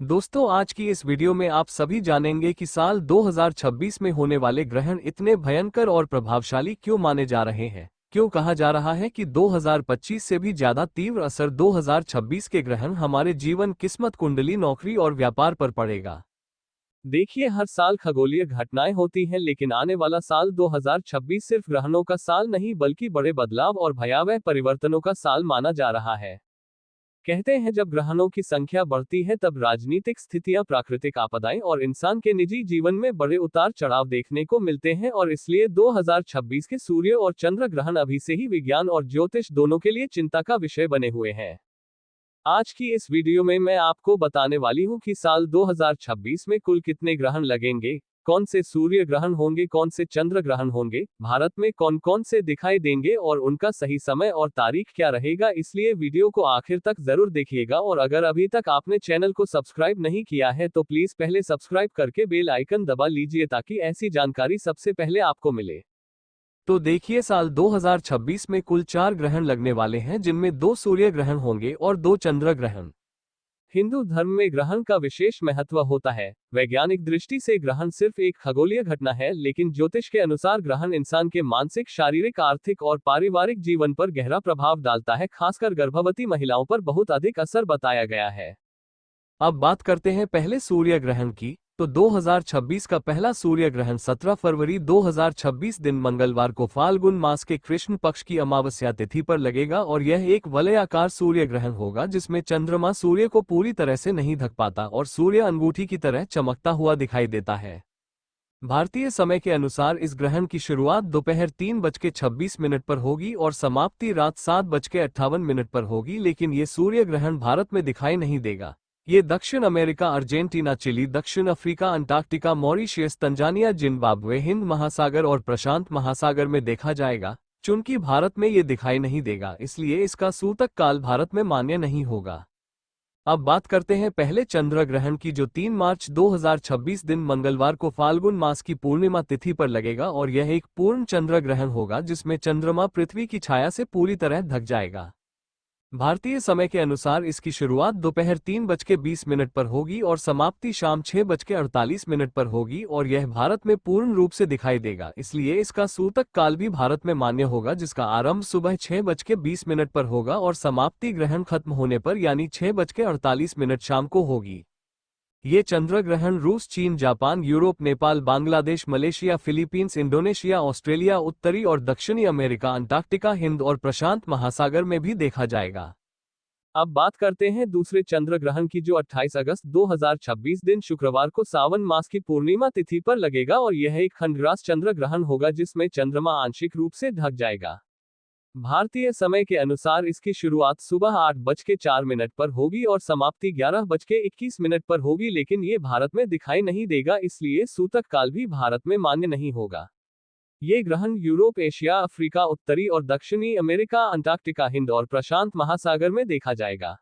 दोस्तों, आज की इस वीडियो में आप सभी जानेंगे कि साल 2026 में होने वाले ग्रहण इतने भयंकर और प्रभावशाली क्यों माने जा रहे हैं। क्यों कहा जा रहा है कि 2025 से भी ज्यादा तीव्र असर 2026 के ग्रहण हमारे जीवन, किस्मत कुंडली, नौकरी और व्यापार पर पड़ेगा। देखिए, हर साल खगोलीय घटनाएं होती हैं, लेकिन आने वाला साल 2026 सिर्फ ग्रहणों का साल नहीं बल्कि बड़े बदलाव और भयावह परिवर्तनों का साल माना जा रहा है। कहते हैं, जब ग्रहणों की संख्या बढ़ती है तब राजनीतिक स्थितियां, प्राकृतिक आपदाएं और इंसान के निजी जीवन में बड़े उतार चढ़ाव देखने को मिलते हैं, और इसलिए 2026 के सूर्य और चंद्र ग्रहण अभी से ही विज्ञान और ज्योतिष दोनों के लिए चिंता का विषय बने हुए हैं। आज की इस वीडियो में मैं आपको बताने वाली हूं कि साल 2026 में कुल कितने ग्रहण लगेंगे, कौन से सूर्य ग्रहण होंगे, कौन से चंद्र ग्रहण होंगे, भारत में कौन कौन से दिखाई देंगे और उनका सही समय और तारीख क्या रहेगा। इसलिए वीडियो को आखिर तक जरूर देखिएगा, और अगर अभी तक आपने चैनल को सब्सक्राइब नहीं किया है तो प्लीज पहले सब्सक्राइब करके बेल आइकन दबा लीजिए ताकि ऐसी जानकारी सबसे पहले आपको मिले। तो देखिए, साल 2026 में कुल 4 ग्रहण लगने वाले हैं, जिनमें 2 सूर्य ग्रहण होंगे और 2 चंद्र ग्रहण। हिंदू धर्म में ग्रहण का विशेष महत्व होता है। वैज्ञानिक दृष्टि से ग्रहण सिर्फ एक खगोलीय घटना है, लेकिन ज्योतिष के अनुसार ग्रहण इंसान के मानसिक, शारीरिक, आर्थिक और पारिवारिक जीवन पर गहरा प्रभाव डालता है। खासकर गर्भवती महिलाओं पर बहुत अधिक असर बताया गया है। अब बात करते हैं पहले सूर्य ग्रहण की। तो 2026 का पहला सूर्य ग्रहण 17 फरवरी 2026 दिन मंगलवार को फाल्गुन मास के कृष्ण पक्ष की अमावस्या तिथि पर लगेगा, और यह एक वलयाकार सूर्य ग्रहण होगा जिसमें चंद्रमा सूर्य को पूरी तरह से नहीं ढक पाता और सूर्य अंगूठी की तरह चमकता हुआ दिखाई देता है। भारतीय समय के अनुसार इस ग्रहण की शुरुआत दोपहर 3:26 पर होगी और समाप्ति रात 7:58 पर होगी, लेकिन ये सूर्य ग्रहण भारत में दिखाई नहीं देगा। ये दक्षिण अमेरिका, अर्जेंटीना, चिली, दक्षिण Africa, Antarctica, Mauritius, Tanzania, Zimbabwe, Hind महासागर और प्रशांत महासागर में देखा जाएगा। चूंकि भारत में ये दिखाई नहीं देगा, इसलिए इसका सूतक काल भारत में मान्य नहीं होगा। अब बात करते हैं पहले चंद्र ग्रहण की, जो 3 मार्च 2026 दिन मंगलवार को फाल्गुन मास की पूर्णिमा तिथि पर लगेगा, और यह एक पूर्ण चंद्र ग्रहण होगा जिसमें चंद्रमा पृथ्वी की छाया से पूरी तरह ढक जाएगा। भारतीय समय के अनुसार इसकी शुरुआत दोपहर 3:20 पर होगी और समाप्ति शाम 6:48 पर होगी, और यह भारत में पूर्ण रूप से दिखाई देगा। इसलिए इसका सूतक काल भी भारत में मान्य होगा, जिसका आरंभ सुबह 6:20 पर होगा और समाप्ति ग्रहण खत्म होने पर यानी 6:48 शाम को होगी। ये चंद्र ग्रहण रूस, चीन, Japan, Europe, Nepal, Bangladesh, Malaysia, Philippines, Indonesia, Australia, उत्तरी और दक्षिणी अमेरिका, अंटार्कटिका, हिंद और प्रशांत महासागर में भी देखा जाएगा। अब बात करते हैं दूसरे चंद्र ग्रहण की, जो 28 अगस्त 2026 दिन शुक्रवार को सावन मास की पूर्णिमा तिथि पर लगेगा, और यह एक खंडग्रास चंद्र ग्रहण होगा जिसमें चंद्रमा आंशिक रूप से ढक जाएगा। भारतीय समय के अनुसार इसकी शुरुआत सुबह 8:04 पर होगी और समाप्ति 11:21 पर होगी, लेकिन ये भारत में दिखाई नहीं देगा, इसलिए सूतक काल भी भारत में मान्य नहीं होगा। ये ग्रहण यूरोप, एशिया, अफ्रीका, उत्तरी और दक्षिणी अमेरिका, अंटार्कटिका, हिंद और प्रशांत महासागर में देखा जाएगा।